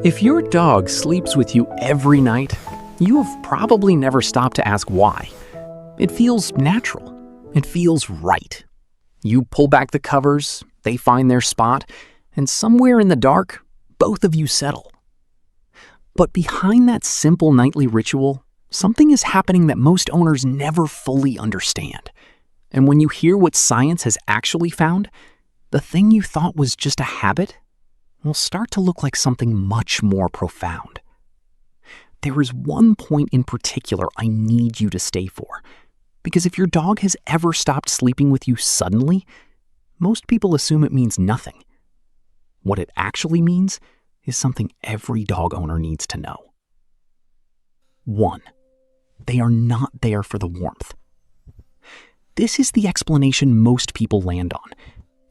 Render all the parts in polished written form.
If your dog sleeps with you every night, you have probably never stopped to ask why. It feels natural. It feels right. You pull back the covers, they find their spot, and somewhere in the dark, both of you settle. But behind that simple nightly ritual, something is happening that most owners never fully understand. And when you hear what science has actually found, the thing you thought was just a habit will start to look like something much more profound. There is one point in particular I need you to stay for, because if your dog has ever stopped sleeping with you suddenly, most people assume it means nothing. What it actually means is something every dog owner needs to know. 1. They are not there for the warmth. This is the explanation most people land on.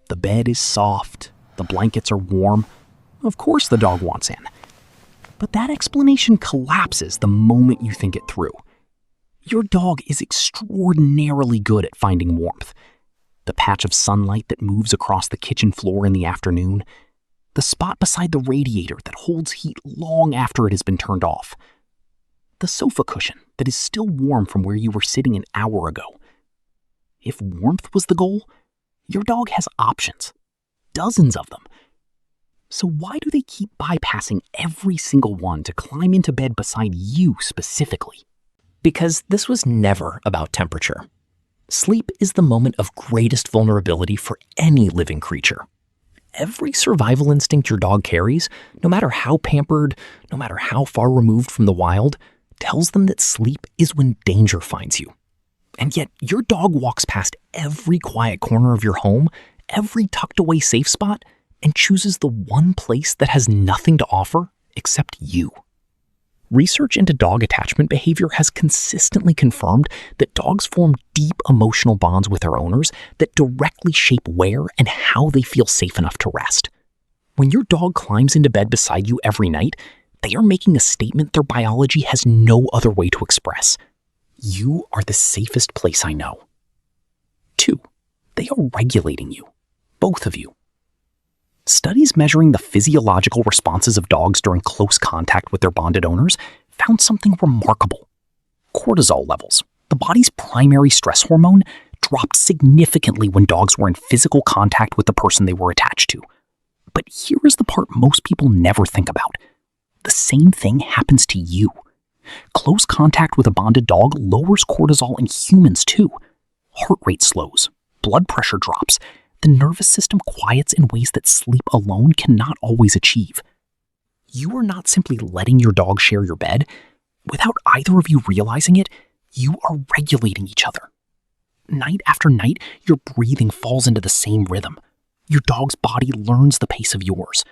The bed is soft, the blankets are warm. Of course the dog wants in. But that explanation collapses the moment you think it through. Your dog is extraordinarily good at finding warmth. The patch of sunlight that moves across the kitchen floor in the afternoon, the spot beside the radiator that holds heat long after it has been turned off, the sofa cushion that is still warm from where you were sitting an hour ago. If warmth was the goal, your dog has options, dozens of them. So why do they keep bypassing every single one to climb into bed beside you specifically? Because this was never about temperature. Sleep is the moment of greatest vulnerability for any living creature. Every survival instinct your dog carries, no matter how pampered, no matter how far removed from the wild, tells them that sleep is when danger finds you. And yet your dog walks past every quiet corner of your home, every tucked away safe spot, and chooses the one place that has nothing to offer except you. Research into dog attachment behavior has consistently confirmed that dogs form deep emotional bonds with their owners that directly shape where and how they feel safe enough to rest. When your dog climbs into bed beside you every night, they are making a statement their biology has no other way to express. You are the safest place I know. 2. They are regulating you, both of you. Studies measuring the physiological responses of dogs during close contact with their bonded owners found something remarkable. Cortisol levels, the body's primary stress hormone, dropped significantly when dogs were in physical contact with the person they were attached to. But here is the part most people never think about. The same thing happens to you. Close contact with a bonded dog lowers cortisol in humans too. Heart rate slows, blood pressure drops. The nervous system quiets in ways that sleep alone cannot always achieve. You are not simply letting your dog share your bed. Without either of you realizing it, you are regulating each other. Night after night, your breathing falls into the same rhythm. Your dog's body learns the pace of yours.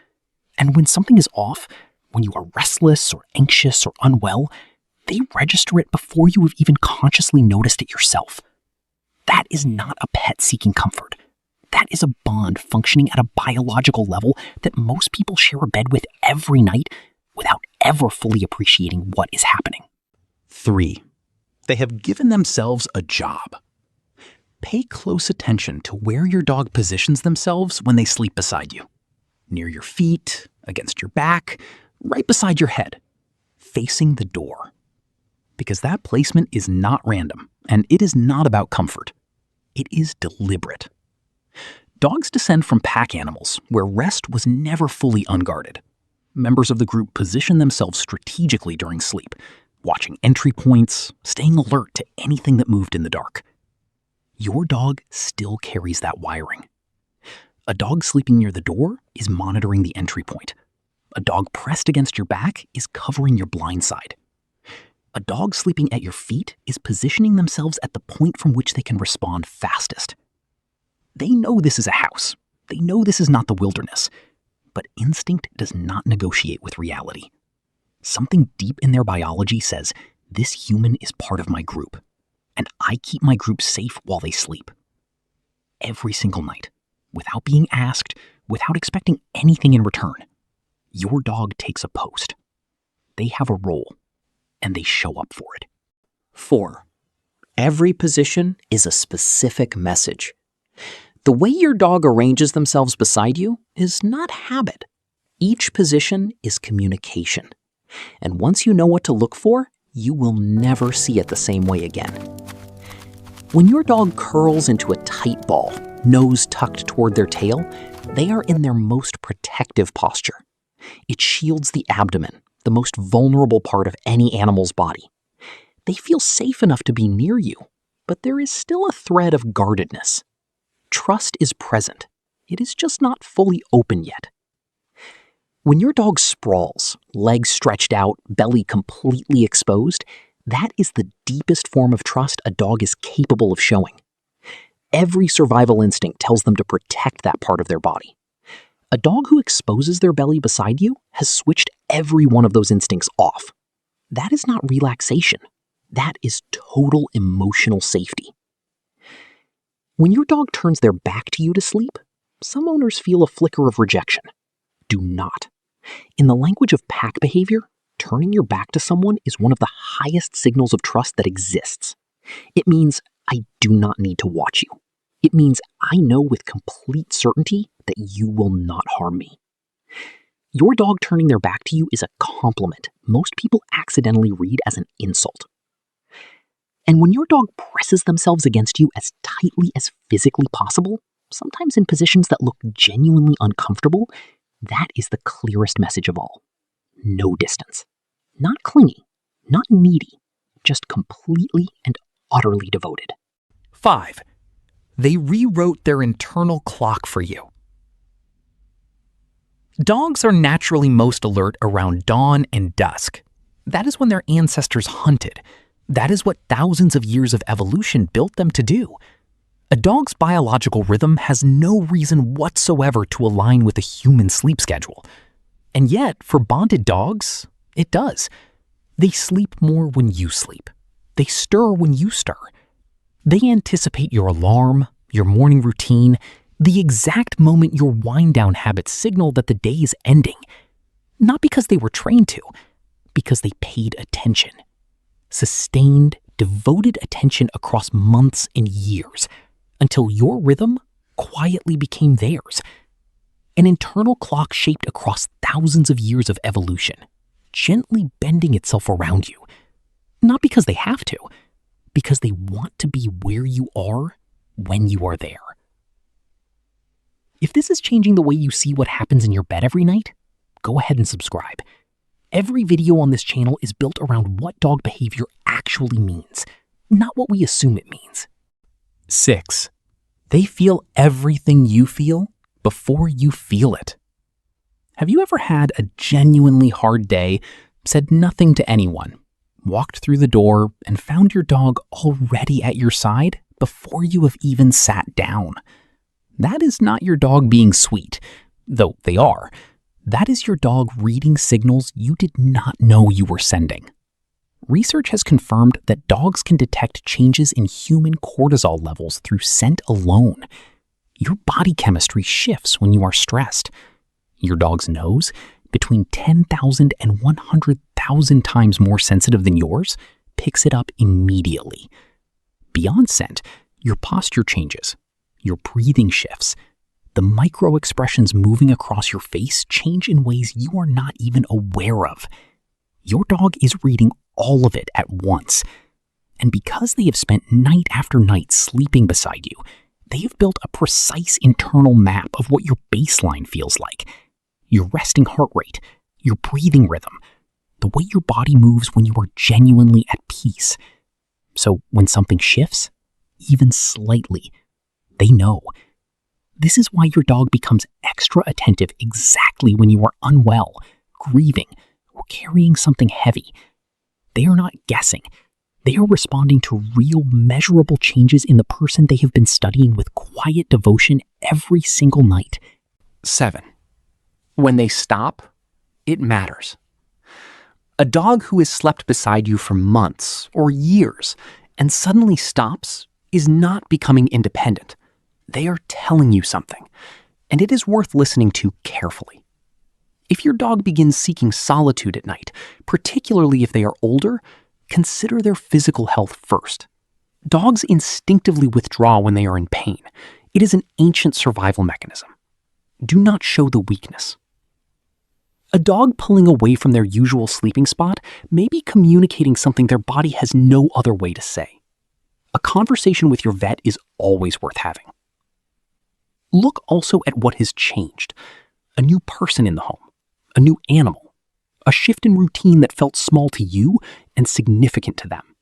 And when something is off, when you are restless or anxious or unwell, they register it before you have even consciously noticed it yourself. That is not a pet seeking comfort. That is a bond functioning at a biological level that most people share a bed with every night without ever fully appreciating what is happening. 3. They have given themselves a job. Pay close attention to where your dog positions themselves when they sleep beside you. Near your feet, against your back, right beside your head, facing the door. Because that placement is not random, and it is not about comfort. It is deliberate. Dogs descend from pack animals, where rest was never fully unguarded. Members of the group position themselves strategically during sleep, watching entry points, staying alert to anything that moved in the dark. Your dog still carries that wiring. A dog sleeping near the door is monitoring the entry point. A dog pressed against your back is covering your blind side. A dog sleeping at your feet is positioning themselves at the point from which they can respond fastest. They know this is a house. They know this is not the wilderness. But instinct does not negotiate with reality. Something deep in their biology says, this human is part of my group, and I keep my group safe while they sleep. Every single night, without being asked, without expecting anything in return, your dog takes a post. They have a role, and they show up for it. 4. Every position is a specific message. The way your dog arranges themselves beside you is not habit. Each position is communication. And once you know what to look for, you will never see it the same way again. When your dog curls into a tight ball, nose tucked toward their tail, they are in their most protective posture. It shields the abdomen, the most vulnerable part of any animal's body. They feel safe enough to be near you, but there is still a thread of guardedness. Trust is present. It is just not fully open yet. When your dog sprawls, legs stretched out, belly completely exposed, that is the deepest form of trust a dog is capable of showing. Every survival instinct tells them to protect that part of their body. A dog who exposes their belly beside you has switched every one of those instincts off. That is not relaxation. That is total emotional safety. When your dog turns their back to you to sleep, some owners feel a flicker of rejection. Do not. In the language of pack behavior, turning your back to someone is one of the highest signals of trust that exists. It means, I do not need to watch you. It means I know with complete certainty that you will not harm me. Your dog turning their back to you is a compliment most people accidentally read as an insult. And when your dog presses themselves against you as tightly as physically possible, sometimes in positions that look genuinely uncomfortable, that is the clearest message of all. No distance. Not clingy, not needy, just completely and utterly devoted. 5. They rewrote their internal clock for you. Dogs are naturally most alert around dawn and dusk. That is when their ancestors hunted. That is what thousands of years of evolution built them to do. A dog's biological rhythm has no reason whatsoever to align with a human sleep schedule. And yet, for bonded dogs, it does. They sleep more when you sleep. They stir when you stir. They anticipate your alarm, your morning routine, the exact moment your wind-down habits signal that the day is ending. Not because they were trained to, because they paid attention. Sustained, devoted attention across months and years, until your rhythm quietly became theirs. An internal clock shaped across thousands of years of evolution, gently bending itself around you. Not because they have to, because they want to be where you are when you are there. If this is changing the way you see what happens in your bed every night, go ahead and subscribe. Every video on this channel is built around what dog behavior actually means, not what we assume it means. 6. They feel everything you feel before you feel it. Have you ever had a genuinely hard day, said nothing to anyone, walked through the door, and found your dog already at your side before you have even sat down? That is not your dog being sweet, though they are. That is your dog reading signals you did not know you were sending. Research has confirmed that dogs can detect changes in human cortisol levels through scent alone. Your body chemistry shifts when you are stressed. Your dog's nose, between 10,000 and 100,000 times more sensitive than yours, picks it up immediately. Beyond scent, your posture changes. Your breathing shifts. The micro expressions moving across your face change in ways you are not even aware of. Your dog is reading all of it at once. And because they have spent night after night sleeping beside you, they have built a precise internal map of what your baseline feels like. Your resting heart rate, your breathing rhythm, the way your body moves when you are genuinely at peace. So when something shifts, even slightly, they know. This is why your dog becomes extra attentive exactly when you are unwell, grieving, or carrying something heavy. They are not guessing. They are responding to real, measurable changes in the person they have been studying with quiet devotion every single night. 7. When they stop, it matters. A dog who has slept beside you for months or years and suddenly stops is not becoming independent. They are telling you something, and it is worth listening to carefully. If your dog begins seeking solitude at night, particularly if they are older, consider their physical health first. Dogs instinctively withdraw when they are in pain. It is an ancient survival mechanism. Do not show the weakness. A dog pulling away from their usual sleeping spot may be communicating something their body has no other way to say. A conversation with your vet is always worth having. Look also at what has changed. A new person in the home, a new animal, a shift in routine that felt small to you and significant to them.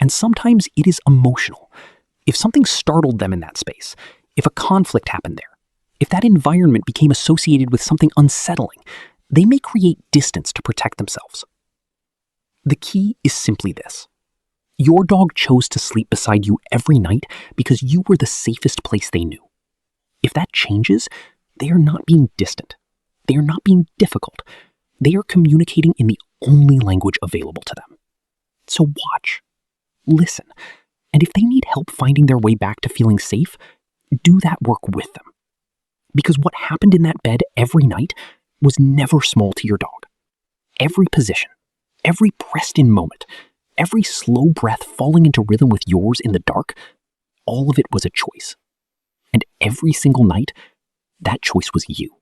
And sometimes it is emotional. If something startled them in that space, if a conflict happened there, if that environment became associated with something unsettling, they may create distance to protect themselves. The key is simply this. Your dog chose to sleep beside you every night because you were the safest place they knew. If that changes, they are not being distant. They are not being difficult. They are communicating in the only language available to them. So watch, listen, and if they need help finding their way back to feeling safe, do that work with them. Because what happened in that bed every night was never small to your dog. Every position, every pressed-in moment, every slow breath falling into rhythm with yours in the dark, all of it was a choice. And every single night, that choice was you.